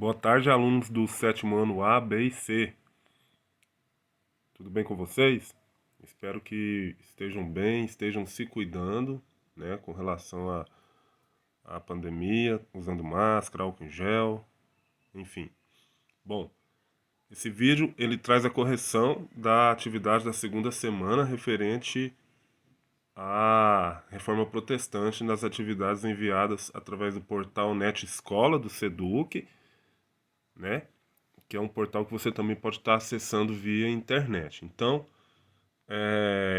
Boa tarde, alunos do sétimo ano A, B e C. Tudo bem com vocês? Espero que estejam bem, estejam se cuidando, né, com relação à pandemia, usando máscara, álcool em gel, enfim. Bom, esse vídeo ele traz a correção da atividade da segunda semana referente à reforma protestante nas atividades enviadas através do portal Net Escola do SEDUC, né? Que é um portal que você também pode estar acessando via internet. Então,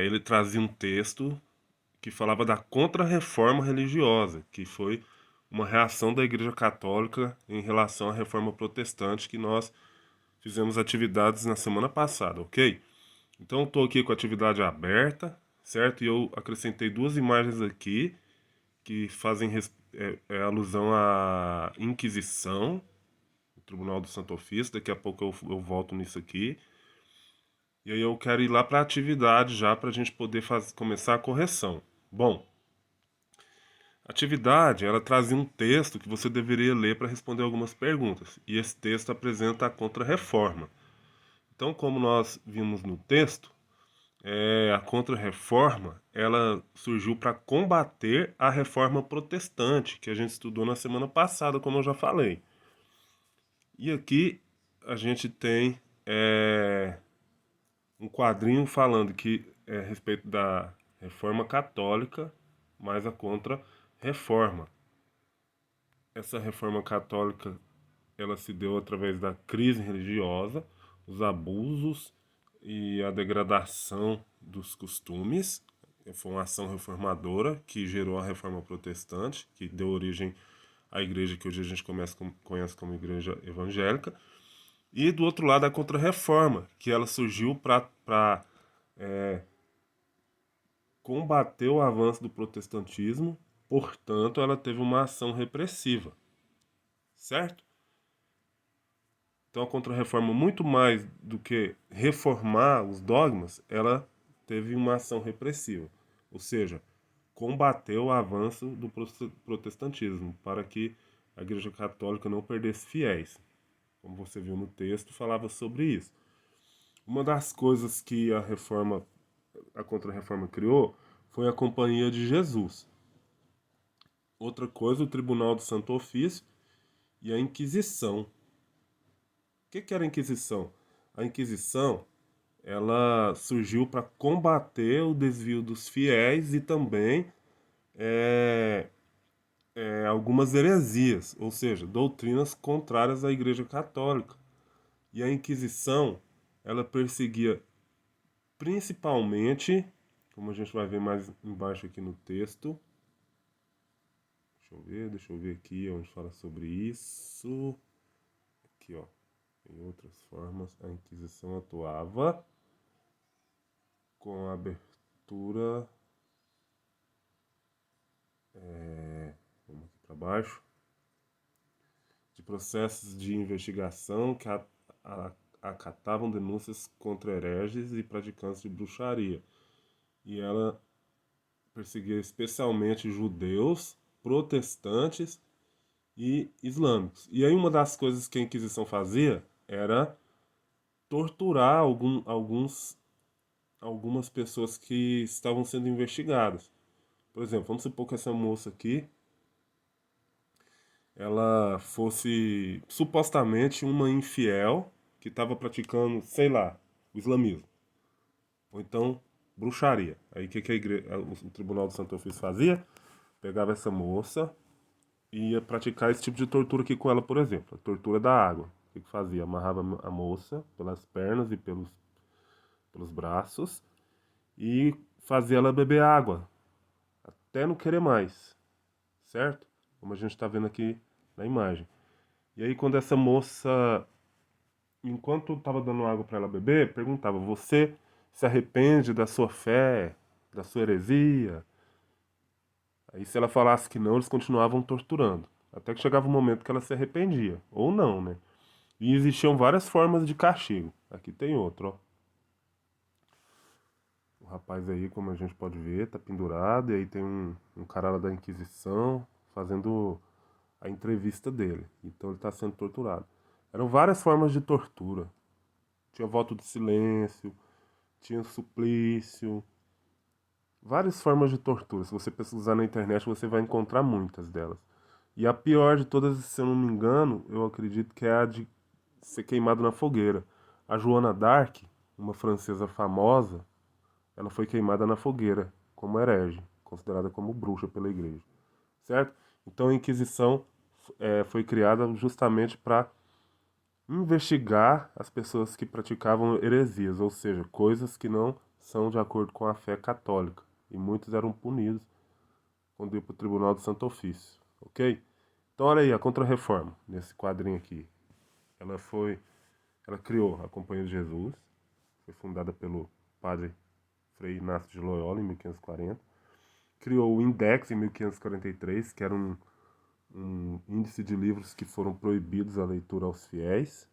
ele trazia um texto que falava da contra-reforma religiosa, que foi uma reação da Igreja Católica em relação à reforma protestante que nós fizemos atividades na semana passada, ok? Então, estou aqui com a atividade aberta, certo? E eu acrescentei duas imagens aqui que fazem alusão à Inquisição, o Tribunal do Santo Ofício. Daqui a pouco eu volto nisso aqui. E aí eu quero ir lá para a atividade já para a gente poder começar a correção. Bom, a atividade ela trazia um texto que você deveria ler para responder algumas perguntas. E esse texto apresenta a contra-reforma. Então, como nós vimos no texto, a contra-reforma ela surgiu para combater a reforma protestante que a gente estudou na semana passada, como eu já falei. E aqui a gente tem um quadrinho falando que é a respeito da reforma católica, mais a contra-reforma. Essa reforma católica ela se deu através da crise religiosa, os abusos e a degradação dos costumes. Foi uma ação reformadora que gerou a reforma protestante, que deu origem à igreja que hoje a gente conhece como igreja evangélica. E do outro lado a contra-reforma, que ela surgiu para combater o avanço do protestantismo, portanto, ela teve uma ação repressiva, certo? Então, a Contra-Reforma, muito mais do que reformar os dogmas, ela teve uma ação repressiva, ou seja, combateu o avanço do protestantismo para que a Igreja Católica não perdesse fiéis. Como você viu no texto, falava sobre isso. Uma das coisas que a Contra-Reforma criou foi a Companhia de Jesus. Outra coisa, o Tribunal do Santo Ofício e a Inquisição. O que era a Inquisição? A Inquisição ela surgiu para combater o desvio dos fiéis e também algumas heresias, ou seja, doutrinas contrárias à Igreja Católica. E a Inquisição ela perseguia principalmente, como a gente vai ver mais embaixo aqui no texto, deixa eu ver aqui onde fala sobre isso. Aqui, ó. Em outras formas, a Inquisição atuava com a abertura. Vamos aqui para baixo. De processos de investigação que acatavam denúncias contra hereges e praticantes de bruxaria. E ela perseguia especialmente judeus, protestantes e islâmicos. E aí uma das coisas que a Inquisição fazia era torturar algumas pessoas que estavam sendo investigadas. Por exemplo, vamos supor que essa moça aqui ela fosse supostamente uma infiel que estava praticando, sei lá, o islamismo. Ou então bruxaria. Aí o que o Tribunal do Santo Ofício fazia? Pegava essa moça e ia praticar esse tipo de tortura aqui com ela, por exemplo. A tortura da água. O que fazia? Amarrava a moça pelas pernas e pelos braços e fazia ela beber água, até não querer mais, certo? Como a gente está vendo aqui na imagem. E aí quando essa moça, enquanto estava dando água para ela beber, perguntava: você se arrepende da sua fé, da sua heresia? Aí se ela falasse que não, eles continuavam torturando. Até que chegava um momento que ela se arrependia. Ou não, né? E existiam várias formas de castigo. Aqui tem outro, ó. O rapaz aí, como a gente pode ver, tá pendurado. E aí tem um cara lá da Inquisição fazendo a entrevista dele. Então ele está sendo torturado. Eram várias formas de tortura. Tinha voto de silêncio, tinha suplício, várias formas de tortura. Se você pesquisar na internet, você vai encontrar muitas delas. E a pior de todas, se eu não me engano, eu acredito que é a de ser queimado na fogueira. A Joana d'Arc, uma francesa famosa, ela foi queimada na fogueira como herege, considerada como bruxa pela igreja, certo? Então a Inquisição foi criada justamente para investigar as pessoas que praticavam heresias, ou seja, coisas que não são de acordo com a fé católica. E muitos eram punidos quando iam para o Tribunal do Santo Ofício, ok? Então olha aí, a Contra-Reforma, nesse quadrinho aqui. Ela foi, ela criou a Companhia de Jesus, foi fundada pelo padre Frei Inácio de Loyola em 1540. Criou o Index em 1543, que era um índice de livros que foram proibidos a leitura aos fiéis.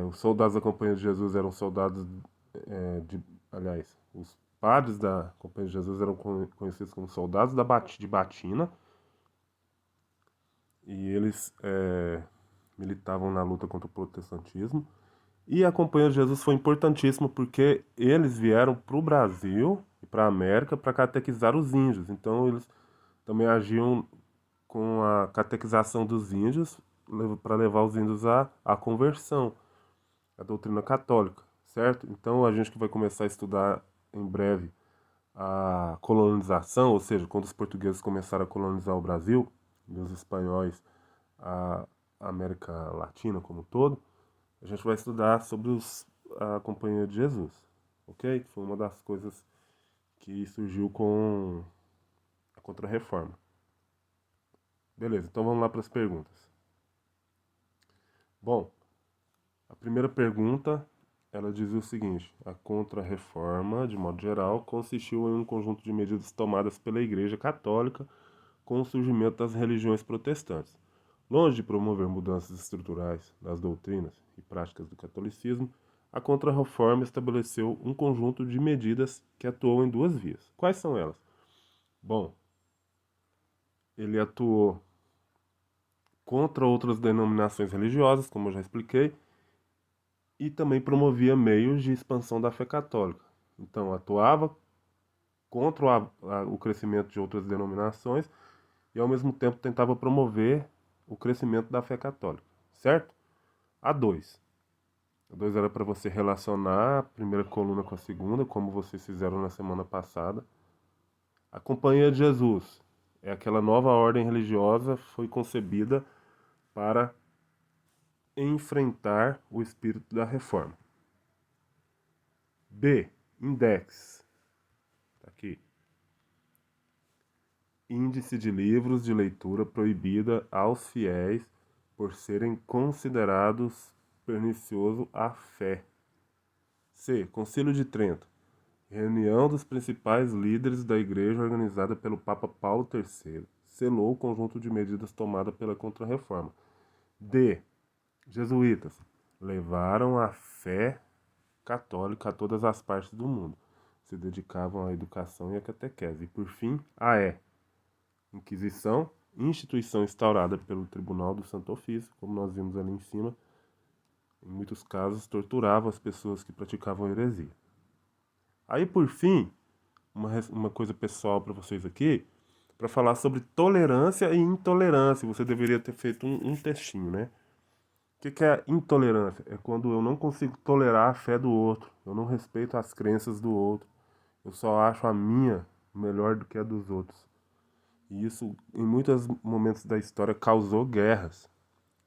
Os soldados da Companhia de Jesus eram soldados aliás, os padres da Companhia de Jesus eram conhecidos como soldados de batina, e eles militavam na luta contra o protestantismo. E a Companhia de Jesus foi importantíssima porque eles vieram para o Brasil e para a América para catequizar os índios. Então eles também agiam com a catequização dos índios para levar os índios à conversão, à doutrina católica, certo? Então a gente que vai começar a estudar em breve a colonização, ou seja, quando os portugueses começaram a colonizar o Brasil e os espanhóis a América Latina como um todo, a gente vai estudar sobre a Companhia de Jesus, ok? Foi uma das coisas que surgiu com a Contra-Reforma. Beleza, então vamos lá para as perguntas. Bom, a primeira pergunta, ela dizia o seguinte: a Contra-Reforma, de modo geral, consistiu em um conjunto de medidas tomadas pela Igreja Católica com o surgimento das religiões protestantes. Longe de promover mudanças estruturais nas doutrinas e práticas do catolicismo, a Contra-Reforma estabeleceu um conjunto de medidas que atuou em duas vias. Quais são elas? Bom, ele atuou contra outras denominações religiosas, como eu já expliquei, e também promovia meios de expansão da fé católica. Então, atuava contra o crescimento de outras denominações e, ao mesmo tempo, tentava promover o crescimento da fé católica, certo? A 2. A 2 era para você relacionar a primeira coluna com a segunda, como vocês fizeram na semana passada. A Companhia de Jesus é aquela nova ordem religiosa, foi concebida para enfrentar o espírito da reforma. B. Index. Tá aqui. Índice de livros de leitura proibida aos fiéis por serem considerados pernicioso à fé. C. Concílio de Trento. Reunião dos principais líderes da Igreja organizada pelo Papa Paulo III. Selou o conjunto de medidas tomada pela Contra-Reforma. D. Jesuítas. Levaram a fé católica a todas as partes do mundo. Se dedicavam à educação e à catequese. E, por fim, a E. Inquisição, instituição instaurada pelo Tribunal do Santo Ofício, como nós vimos ali em cima, em muitos casos torturava as pessoas que praticavam heresia. Aí, por fim, uma coisa pessoal para vocês aqui, para falar sobre tolerância e intolerância. Você deveria ter feito um textinho, né? O que é intolerância? É quando eu não consigo tolerar a fé do outro, eu não respeito as crenças do outro, eu só acho a minha melhor do que a dos outros. E isso, em muitos momentos da história, causou guerras,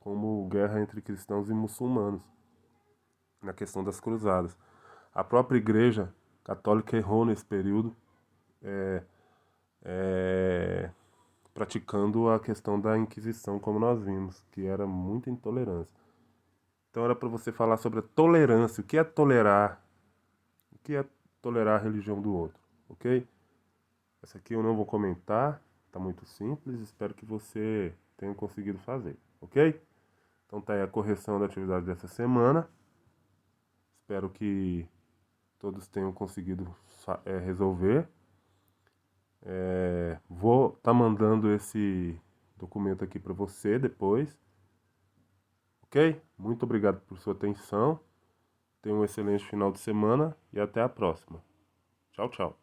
como guerra entre cristãos e muçulmanos, na questão das cruzadas. A própria Igreja Católica errou nesse período, praticando a questão da Inquisição, como nós vimos, que era muita intolerância. Então era para você falar sobre a tolerância, o que é tolerar, o que é tolerar a religião do outro, ok? Essa aqui eu não vou comentar, tá muito simples, espero que você tenha conseguido fazer, ok? Então tá aí a correção da atividade dessa semana. Espero que todos tenham conseguido resolver. Vou estar mandando esse documento aqui para você depois. Ok? Muito obrigado por sua atenção. Tenha um excelente final de semana e até a próxima. Tchau, tchau.